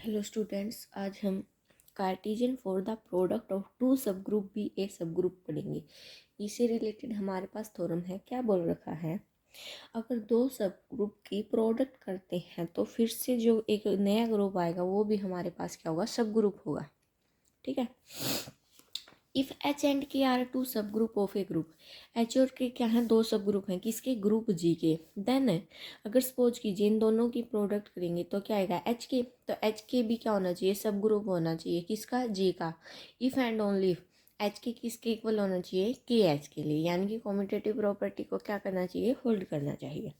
Hello students, आज हम Cartesian for the product of two sub group B A sub group पढ़ेंगे। इससे related हमारे पास थ्योरम है। क्या बोल रखा है, अगर दो सब ग्रुप की प्रोडक्ट करते हैं तो फिर से जो एक नया ग्रुप आएगा वो भी हमारे पास क्या होगा, सब ग्रुप होगा। ठीक है। इफ़ एच एंड के are to sub group of A group, H और के क्या है, दो सब ग्रुप हैं किसके, ग्रुप जी के। देन अगर सपोज कीजिए इन दोनों की प्रोडक्ट करेंगे तो क्या आएगा, एच के। तो एच के भी क्या होना चाहिए, सब ग्रुप होना चाहिए किसका, जी का। If and only if H K किसके इक्वल होना चाहिए, के एच के लिए, यानी कि कॉम्यूटेटिव प्रॉपर्टी को क्या करना चाहिए, होल्ड करना चाहिए।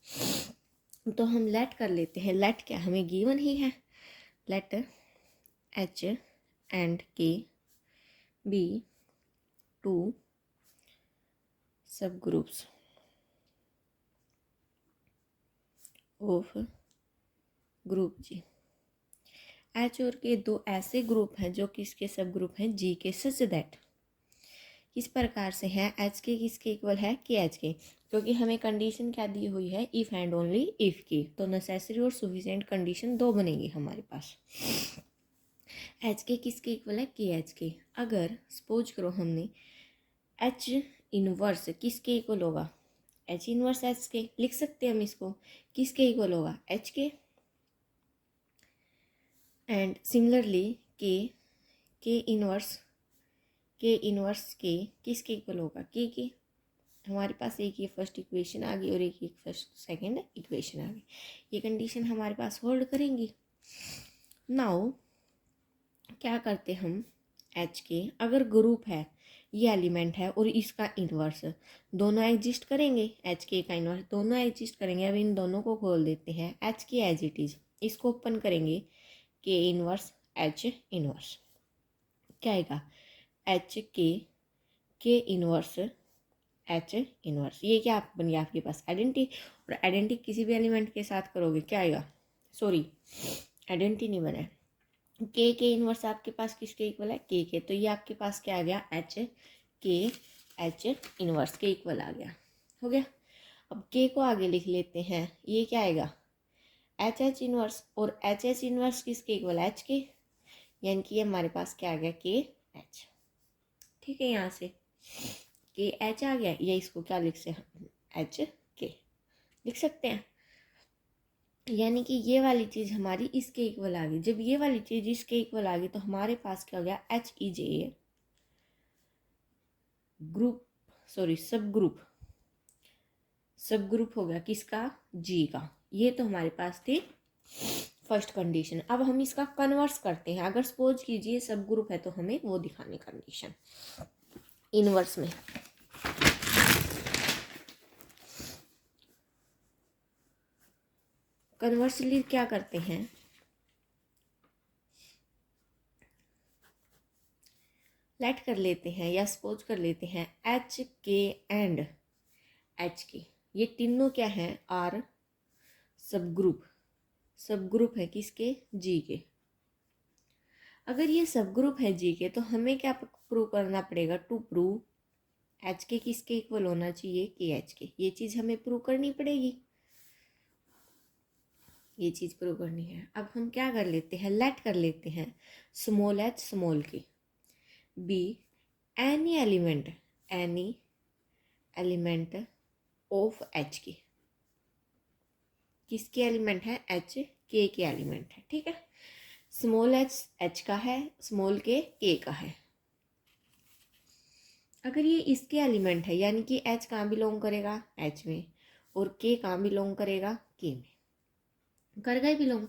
तो हम लेट कर लेते हैं, लेट क्या हमें गिवन ही है, let H and K be two subgroups of group G. H और के दो ऐसे ग्रुप हैं जो किसके सब ग्रुप हैं, जी के। सच दैट किस प्रकार से हैं, एच के किसके इक्वल है, के एच के। क्योंकि हमें कंडीशन क्या दी हुई है, इफ़ एंड ओनली इफ़ की। तो नेसेसरी और सुफिशिएंट कंडीशन दो बनेगी हमारे पास। एच के किसके इक्वल है, के एच के। अगर सपोज करो हमने एच इनवर्स किसके इक्वल होगा, एच इनवर्स एच के लिख सकते हैं हम इसको, किसके इक्वल होगा, एच के। एंड सिमिलरली के इनवर्स के किसके इक्वल होगा, के। हमारे पास एक ये फर्स्ट इक्वेशन आ गई और एक फर्स्ट सेकंड इक्वेशन आ गई। ये कंडीशन हमारे पास होल्ड करेंगी। नाउ क्या करते हम, एच के अगर ग्रुप है, ये एलिमेंट है और इसका इन्वर्स, दोनों एग्जिस्ट करेंगे, एच के का इन्वर्स दोनों एग्जिस्ट करेंगे। अब इन दोनों को खोल देते हैं, एच के एज इट इज, इसको ओपन करेंगे, के इनवर्स एच इनवर्स क्या आएगा, एच के इनवर्स एच इनवर्स। ये क्या बन गया आपके पास, आइडेंटिटी। और आइडेंटिटी किसी भी एलिमेंट के साथ करोगे क्या आएगा, सॉरी आइडेंटिटी नहीं बना है, के इनवर्स आपके पास किसके इक्वल है, के। तो ये आपके पास क्या आ गया, एच इनवर्स के इक्वल आ गया, हो गया। अब के को आगे लिख लेते हैं, ये क्या आएगा, एच इनवर्स। और एच इनवर्स किसके इक्वल, एच के, यानी कि हमारे पास क्या आ गया, के एच। ठीक है, यहाँ से के एच आ गया, या इसको क्या लिख सकते हैं, एच के लिख सकते हैं। यानी कि ये वाली चीज़ हमारी इसके इक्वल आ गई। जब ये वाली चीज़ इसके इक्वल आ गई तो हमारे पास क्या हो गया, H is a group, sorry सब ग्रुप हो गया किसका, जी का। ये तो हमारे पास थी फर्स्ट कंडीशन। अब हम इसका कन्वर्स करते हैं। अगर सपोज कीजिए सब ग्रुप है तो हमें वो दिखाने कंडीशन इनवर्स में। कन्वर्सली क्या करते हैं, लेट कर लेते हैं या सपोज कर लेते हैं, एच के एंड एच के, ये तीनों क्या हैं, आर सब ग्रुप है किसके, जी के। अगर ये सब ग्रुप है जी के तो हमें क्या प्रूव करना पड़ेगा, टू प्रूव एच के किसके इक्वल होना चाहिए, के एच के। ये चीज़ हमें प्रूव करनी पड़ेगी, ये चीज़ प्रूव करनी है। अब हम क्या कर लेते हैं, लेट कर लेते हैं स्मॉल एच स्मॉल के be any element of H K. किसके एलिमेंट है, एच के एलिमेंट है। ठीक है, स्मॉल एच का है, स्मॉल के का है। अगर ये इसके एलिमेंट है, यानी कि एच कहाँ बिलोंग करेगा, एच में, और के कहाँ बिलोंग करेगा, के में, कर गए बिलोंग।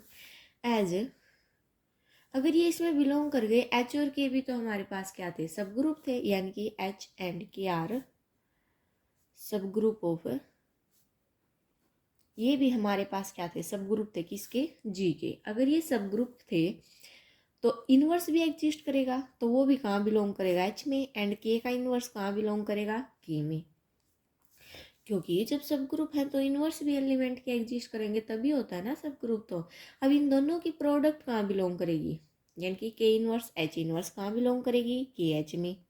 एज अगर ये इसमें बिलोंग कर गए, एच और के भी तो हमारे पास क्या थे, सब ग्रुप थे, यानी कि एच एंड के आर सब ग्रुप ऑफ, ये भी हमारे पास क्या थे, सब ग्रुप थे किसके, जी के। अगर ये सब ग्रुप थे तो इनवर्स भी एग्जिस्ट करेगा, तो वो भी कहाँ बिलोंग करेगा, एच में। एंड के का इनवर्स कहाँ बिलोंग करेगा, के में। क्योंकि जब सब ग्रुप है तो इनवर्स भी एलिमेंट के एग्जिस्ट करेंगे, तभी होता है ना सब ग्रुप। तो अब इन दोनों की प्रोडक्ट कहाँ बिलोंग करेगी, यानी कि के इनवर्स एच इनवर्स कहाँ बिलोंग करेगी, के एच में।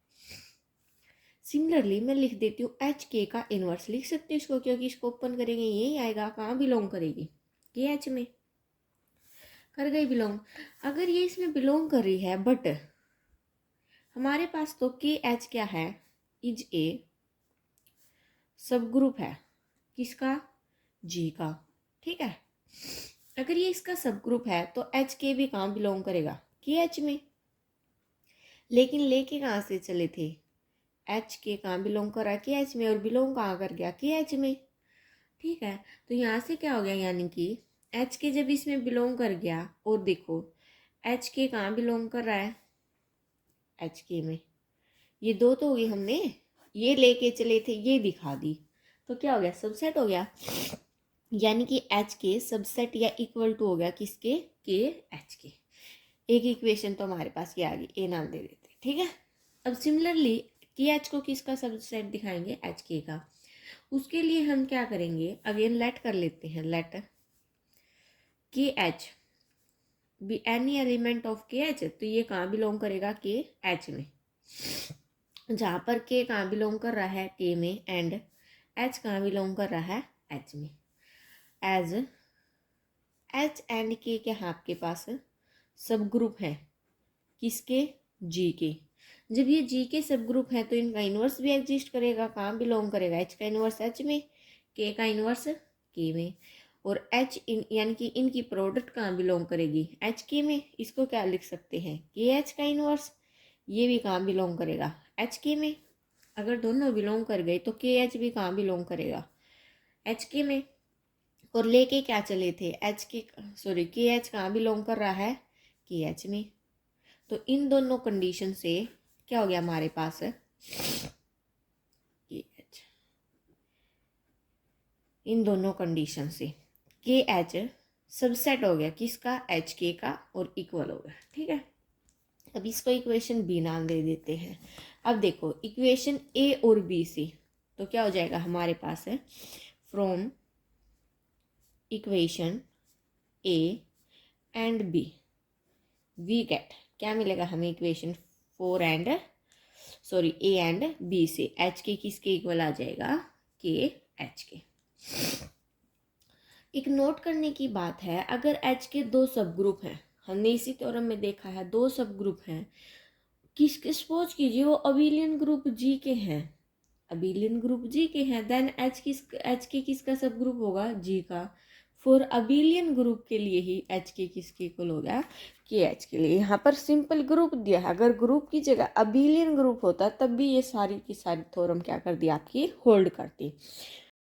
सिमिलरली मैं लिख देती हूँ एच के का इनवर्स, लिख सकते हो इसको, क्योंकि इसको ओपन करेंगे यही आएगा, कहाँ बिलोंग करेगी, के एच में। कर गई बिलोंग। अगर ये इसमें बिलोंग कर रही है बट हमारे पास तो के एच क्या है, इज ए सब ग्रुप है किसका, जी का, ठीक है। अगर ये इसका सब ग्रुप है तो एच के भी कहाँ बिलोंग करेगा, के एच में। लेकिन लेके कहाँ से चले थे, एच के कहाँ बिलोंग कर रहा है, के एच में, और बिलोंग कहाँ कर गया, के एच में, ठीक है। तो यहाँ से क्या हो गया, यानी कि एच के जब इसमें बिलोंग कर गया, और देखो एच के कहाँ बिलोंग कर रहा है, एच के में। ये दो तो हो गई, हमने ये लेके चले थे ये दिखा दी, तो क्या हो गया, सबसेट हो गया। यानी कि एच के सबसेट या इक्वल टू हो गया किसके, के एच के। एक इक्वेशन तो हमारे पास ये आ गई, ए नाम दे देते, ठीक है। अब सिमिलरली के एच को किसका सबसेट दिखाएंगे, एच के का। उसके लिए हम क्या करेंगे, अगेन लेट कर लेते हैं, लेट के H be any element of के एच। तो ये कहाँ बिलोंग करेगा, के एच में, जहाँ पर के कहाँ बिलोंग कर रहा है, के में, एंड एच कहाँ बिलोंग कर रहा है, एच में। एज एच एंड के क्या आपके पास सब ग्रुप है किसके, जी के। जब ये जी के सब ग्रुप है तो इनका इन्वर्स भी एग्जिस्ट करेगा, कहाँ बिलोंग करेगा, एच का इन्वर्स एच में, के का इन्वर्स के में, और एच यानी कि इनकी प्रोडक्ट कहाँ बिलोंग करेगी, एच के में। इसको क्या लिख सकते हैं, के एच का इन्वर्स, ये भी कहाँ बिलोंग करेगा, एच के में। अगर दोनों बिलोंग कर गए तो के एच भी कहाँ बिलोंग करेगा, एच के में। और लेके क्या चले थे, एच के सॉरी के एच कहाँ बिलोंग कर रहा है, के एच में। तो इन दोनों कंडीशन से क्या हो गया हमारे पास, के एच, इन दोनों कंडीशन से के एच सबसेट हो गया किसका, एच के का, और इक्वल हो गया, ठीक है। अब इसको इक्वेशन बी नाम दे देते हैं। अब देखो इक्वेशन ए और बी से तो क्या हो जाएगा हमारे पास है, from equation A and B we get, क्या मिलेगा हमें, equation 4 and sorry A and B से एच के किसके इक्वल आ जाएगा, के एच के। एक नोट करने की बात है, अगर एच के दो सब ग्रुप हैं, हमने इसी थ्योरम में देखा है, दो सब ग्रुप हैं, किसके सपोज कीजिए वो अबिलियन ग्रुप जी के हैं, अबिलियन ग्रुप जी के हैं, देन एच के किसका सब ग्रुप होगा, जी का। फॉर अबिलियन ग्रुप के लिए ही एच के किसके इक्वल हो गया, के एच के लिए। यहाँ पर सिंपल ग्रुप दिया है, अगर ग्रुप की जगह अबिलियन ग्रुप होता तब भी ये सारी की सारी थ्योरम क्या कर दी, आपकी होल्ड करती।